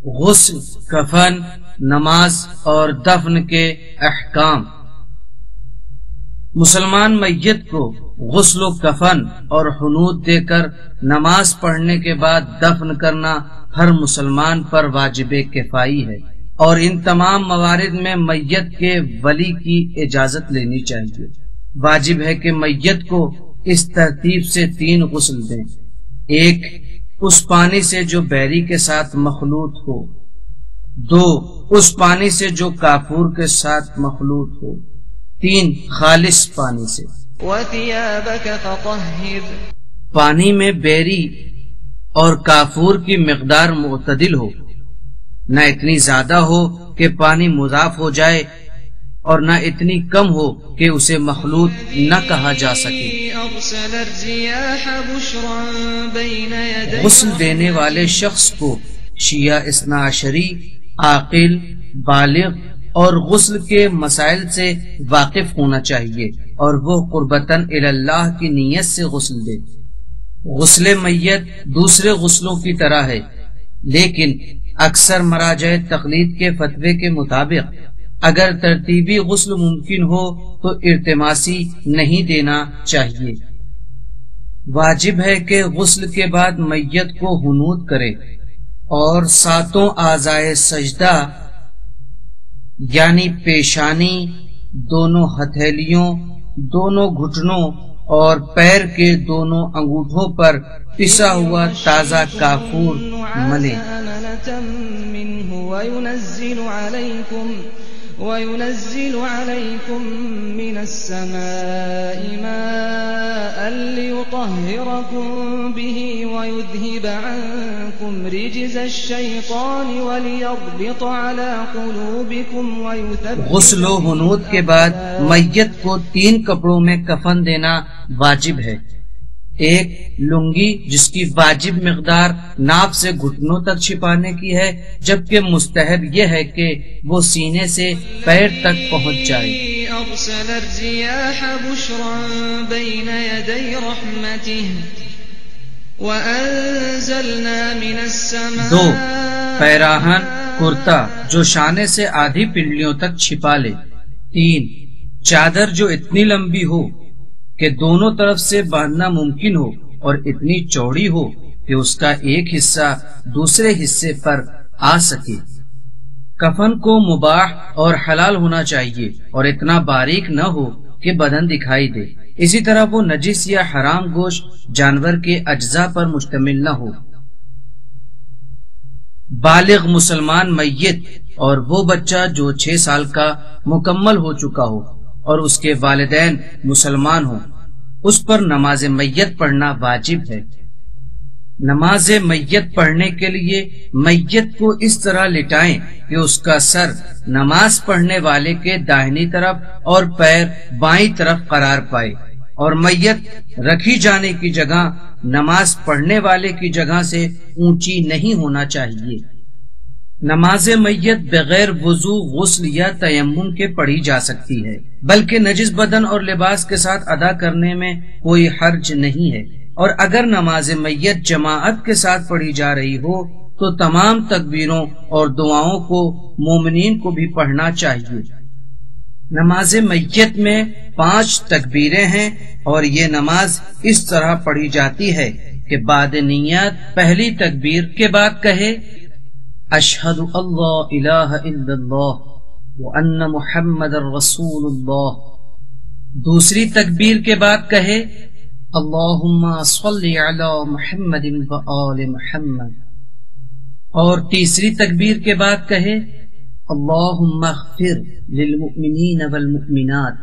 غسل، کفن، نماز اور دفن کے احکام۔ مسلمان میت کو غسل و کفن اور حنوط دے کر نماز پڑھنے کے بعد دفن کرنا ہر مسلمان پر واجب کفائی ہے، اور ان تمام موارد میں میت کے ولی کی اجازت لینی چاہیے۔ واجب ہے کہ میت کو اس ترتیب سے 3 غسل دیں: 1 اس پانی سے جو بیری کے ساتھ مخلوط ہو، 2 اس پانی سے جو کافور کے ساتھ مخلوط ہو، 3 خالص پانی سے۔ وَثِيَابَكَ فَطَهِّرْ، پانی میں بیری اور کافور کی مقدار معتدل ہو، نہ اتنی زیادہ ہو کہ پانی مضاف ہو جائے اور نہ اتنی کم ہو کہ اسے مخلوط نہ کہا جا سکے۔ أَرْسَلَ الرِّيَاحَ بُشْرًا بَيْنَ يَدَيْ، غسل دینے والے شخص کو شیعہ اثنا عشری، عاقل، بالغ اور غسل کے مسائل سے واقف ہونا چاہیے، اور وہ قربتاً الی اللہ کی نیت سے غسل دے۔ غسل میت دوسرے غسلوں کی طرح ہے، لیکن اکثر مراجع تقلید کے فتوے کے مطابق اگر ترتیبی غسل ممکن ہو تو ارتماسی نہیں دینا چاہیے۔ واجب ہے کہ غسل کے بعد میت کو حنوط کرے اور 7 اعضائے سجدہ یعنی پیشانی، دونوں ہتھیلیوں، دونوں گھٹنوں اور پیر کے دونوں انگوٹھوں پر پسا ہوا تازہ کافور ملے۔ وَيُنَزِّلُ عَلَيْكُم مِّنَ السَّمَاءِ مَاءً لِّيُطَهِّرَكُم بِهِ وَيُذْهِبَ عَنكُمْ رِجْزَ الشَّيْطَانِ وَلِيَرْبِطَ عَلَىٰ قُلُوبِكُمْ وَيُثَبِّتَ۔ غسل و حنوط کے بعد میت کو 3 کپڑوں میں کفن دینا واجب ہے: 1 لنگی جس کی واجب مقدار ناف سے گھٹنوں تک چھپانے کی ہے، جبکہ مستحب یہ ہے کہ وہ سینے سے پیر تک پہنچ جائے۔ أَرْسَلَ الرِّيَاحَ بُشْرًا بَيْنَ يَدَيْ رَحْمَتِهِ وَأَنزَلْنَا مِنَ السَّمَاءِ 2 پیراہن کرتا جو شانے سے آدھی پنڈلیوں تک چھپا لے۔ 3 چادر جو اتنی لمبی ہو کہ دونوں طرف سے باندھنا ممکن ہو اور اتنی چوڑی ہو کہ اس کا ایک حصہ دوسرے حصے پر آ سکے۔ کفن کو مباح اور حلال ہونا چاہیے اور اتنا باریک نہ ہو کہ بدن دکھائی دے۔ اسی طرح وہ نجس یا حرام گوشت جانور کے اجزاء پر مشتمل نہ ہو۔ بالغ مسلمان میت اور وہ بچہ جو 6 سال کا مکمل ہو چکا ہو اور اس کے والدین مسلمان ہوں، اس پر نماز میت پڑھنا واجب ہے۔ نماز میت پڑھنے کے لیے میت کو اس طرح لٹائیں کہ اس کا سر نماز پڑھنے والے کے داہنی طرف اور پیر بائیں طرف قرار پائے، اور میت رکھی جانے کی جگہ نماز پڑھنے والے کی جگہ سے اونچی نہیں ہونا چاہیے۔ نماز میت بغیر وضو، غسل یا تیمم کے پڑھی جا سکتی ہے، بلکہ نجس بدن اور لباس کے ساتھ ادا کرنے میں کوئی حرج نہیں ہے، اور اگر نماز میت جماعت کے ساتھ پڑھی جا رہی ہو تو تمام تکبیروں اور دعاؤں کو مومنین کو بھی پڑھنا چاہیے۔ نماز میت میں 5 تکبیریں ہیں، اور یہ نماز اس طرح پڑھی جاتی ہے کہ بعد نیت پہلی تکبیر کے بعد کہے اشہد اللہ الہ الا اللہ وان محمد رسول اللہ، دوسری تکبیر کے بعد کہے اللہم صلی علی محمد وآل محمد، اور تیسری تکبیر کے بعد کہے اللہم اغفر للمؤمنین والمؤمنات،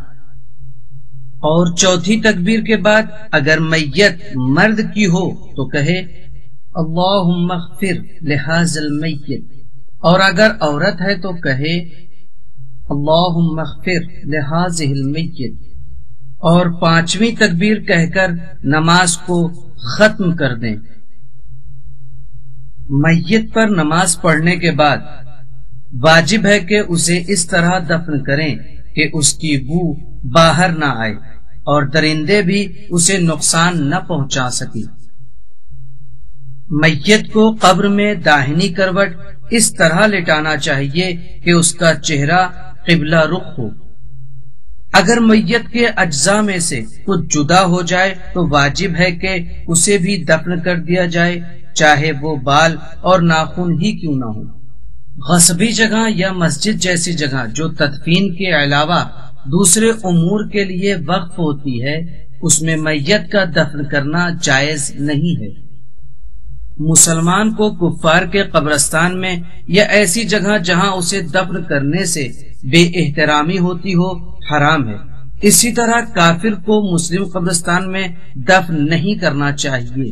اور چوتھی تکبیر کے بعد اگر میت مرد کی ہو تو کہے اللہم اغفر لہذا المیت، اور اگر عورت ہے تو کہے اللہم اغفر لہذہ المیت، اور 5ویں تکبیر کہہ کر نماز کو ختم کر دیں۔ میت پر نماز پڑھنے کے بعد واجب ہے کہ اسے اس طرح دفن کریں کہ اس کی بو باہر نہ آئے اور درندے بھی اسے نقصان نہ پہنچا سکے۔ میت کو قبر میں داہنی کروٹ اس طرح لٹانا چاہیے کہ اس کا چہرہ قبلہ رخ ہو۔ اگر میت کے اجزاء میں سے کچھ جدا ہو جائے تو واجب ہے کہ اسے بھی دفن کر دیا جائے، چاہے وہ بال اور ناخن ہی کیوں نہ ہو۔ غصبی جگہ یا مسجد جیسی جگہ جو تدفین کے علاوہ دوسرے امور کے لیے وقف ہوتی ہے، اس میں میت کا دفن کرنا جائز نہیں ہے۔ مسلمان کو کفار کے قبرستان میں یا ایسی جگہ جہاں اسے دفن کرنے سے بے احترامی ہوتی ہو حرام ہے۔ اسی طرح کافر کو مسلم قبرستان میں دفن نہیں کرنا چاہیے۔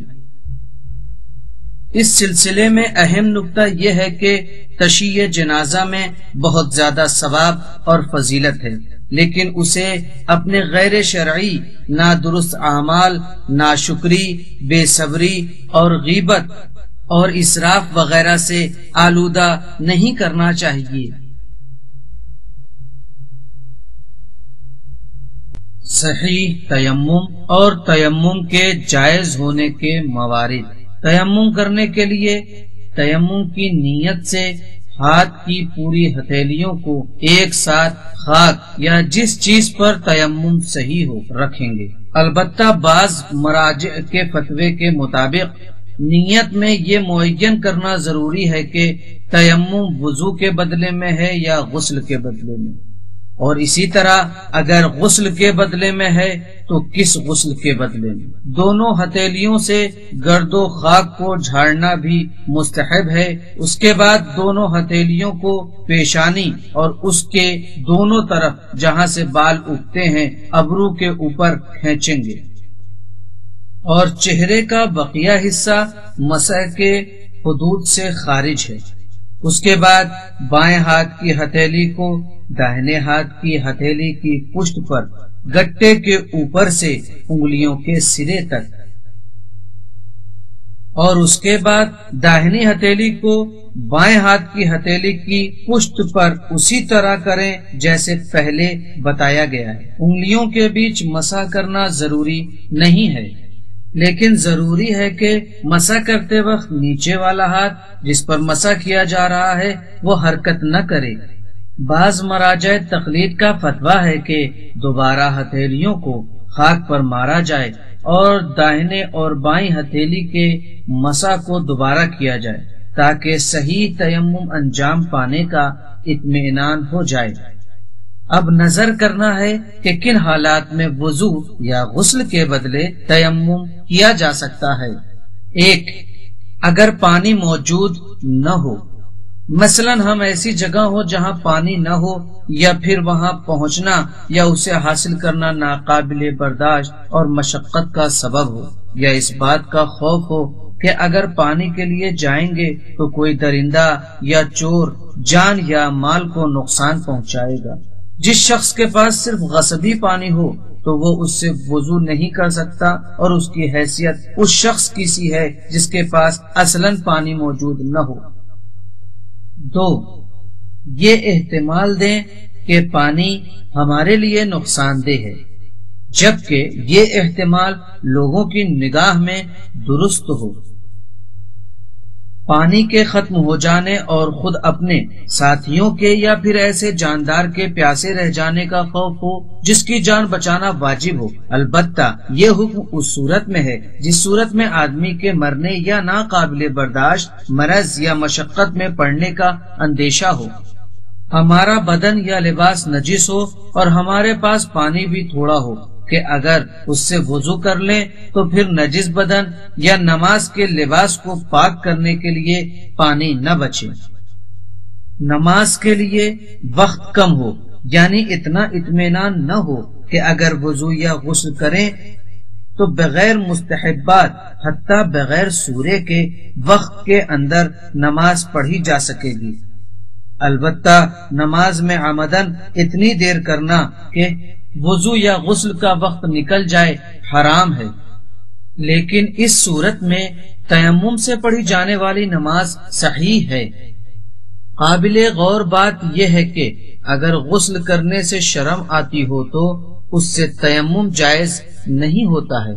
اس سلسلے میں اہم نکتہ یہ ہے کہ تشییع جنازہ میں بہت زیادہ ثواب اور فضیلت ہے، لیکن اسے اپنے غیر شرعی نادرست اعمال، ناشکری، بے صبری اور غیبت اور اسراف وغیرہ سے آلودہ نہیں کرنا چاہیے۔ صحیح تیمم اور تیمم کے جائز ہونے کے موارد۔ تیمم کرنے کے لیے تیمم کی نیت سے ہاتھ کی پوری ہتھیلیوں کو ایک ساتھ خاک یا جس چیز پر تیمم صحیح ہو رکھیں گے۔ البتہ بعض مراجع کے فتوے کے مطابق نیت میں یہ معین کرنا ضروری ہے کہ تیمم وضو کے بدلے میں ہے یا غسل کے بدلے میں، اور اسی طرح اگر غسل کے بدلے میں ہے تو کس غسل کے بدلے میں۔ دونوں ہتھیلیوں سے گرد و خاک کو جھاڑنا بھی مستحب ہے۔ اس کے بعد دونوں ہتھیلیوں کو پیشانی اور اس کے دونوں طرف جہاں سے بال اگتے ہیں ابرو کے اوپر کھینچیں گے، اور چہرے کا بقیہ حصہ مسح کے حدود سے خارج ہے۔ اس کے بعد بائیں ہاتھ کی ہتھیلی کو داہنے ہاتھ کی ہتھیلی کی پشت پر گٹے کے اوپر سے انگلیوں کے سرے تک، اور اس کے بعد داہنی ہتھیلی کو بائیں ہاتھ کی ہتھیلی کی پشت پر اسی طرح کریں جیسے پہلے بتایا گیا ہے۔ انگلیوں کے بیچ مسح کرنا ضروری نہیں ہے، لیکن ضروری ہے کہ مسح کرتے وقت نیچے والا ہاتھ جس پر مسح کیا جا رہا ہے وہ حرکت نہ کرے۔ بعض مراجع تقلید کا فتویٰ ہے کہ دوبارہ ہتھیلیوں کو خاک پر مارا جائے اور داہنے اور بائیں ہتھیلی کے مسح کو دوبارہ کیا جائے تاکہ صحیح تیمم انجام پانے کا اطمینان ہو جائے۔ اب نظر کرنا ہے کہ کن حالات میں وضو یا غسل کے بدلے تیمم کیا جا سکتا ہے۔ 1. اگر پانی موجود نہ ہو، مثلا ہم ایسی جگہ ہو جہاں پانی نہ ہو یا پھر وہاں پہنچنا یا اسے حاصل کرنا ناقابل برداشت اور مشقت کا سبب ہو، یا اس بات کا خوف ہو کہ اگر پانی کے لیے جائیں گے تو کوئی درندہ یا چور جان یا مال کو نقصان پہنچائے گا۔ جس شخص کے پاس صرف غصبی پانی ہو تو وہ اس سے وضو نہیں کر سکتا، اور اس کی حیثیت اس شخص کی سی ہے جس کے پاس اصلاً پانی موجود نہ ہو۔ 2. یہ احتمال دیں کہ پانی ہمارے لیے نقصان دہ ہے، جبکہ یہ احتمال لوگوں کی نگاہ میں درست ہو۔ پانی کے ختم ہو جانے اور خود اپنے ساتھیوں کے یا پھر ایسے جاندار کے پیاسے رہ جانے کا خوف ہو جس کی جان بچانا واجب ہو۔ البتہ یہ حکم اس صورت میں ہے جس صورت میں آدمی کے مرنے یا ناقابل برداشت مرض یا مشقت میں پڑنے کا اندیشہ ہو، ہمارا بدن یا لباس نجس ہو اور ہمارے پاس پانی بھی تھوڑا ہو کہ اگر اس سے وضو کر لیں تو پھر نجس بدن یا نماز کے لباس کو پاک کرنے کے لیے پانی نہ بچے۔ نماز کے لیے وقت کم ہو، یعنی اتنا اطمینان نہ ہو کہ اگر وضو یا غسل کریں تو بغیر مستحبات حتیٰ بغیر سورے کے وقت کے اندر نماز پڑھی جا سکے گی۔ البتہ نماز میں عمدن اتنی دیر کرنا کہ وضو یا غسل کا وقت نکل جائے حرام ہے، لیکن اس صورت میں تیمم سے پڑھی جانے والی نماز صحیح ہے۔ قابل غور بات یہ ہے کہ اگر غسل کرنے سے شرم آتی ہو تو اس سے تیمم جائز نہیں ہوتا ہے۔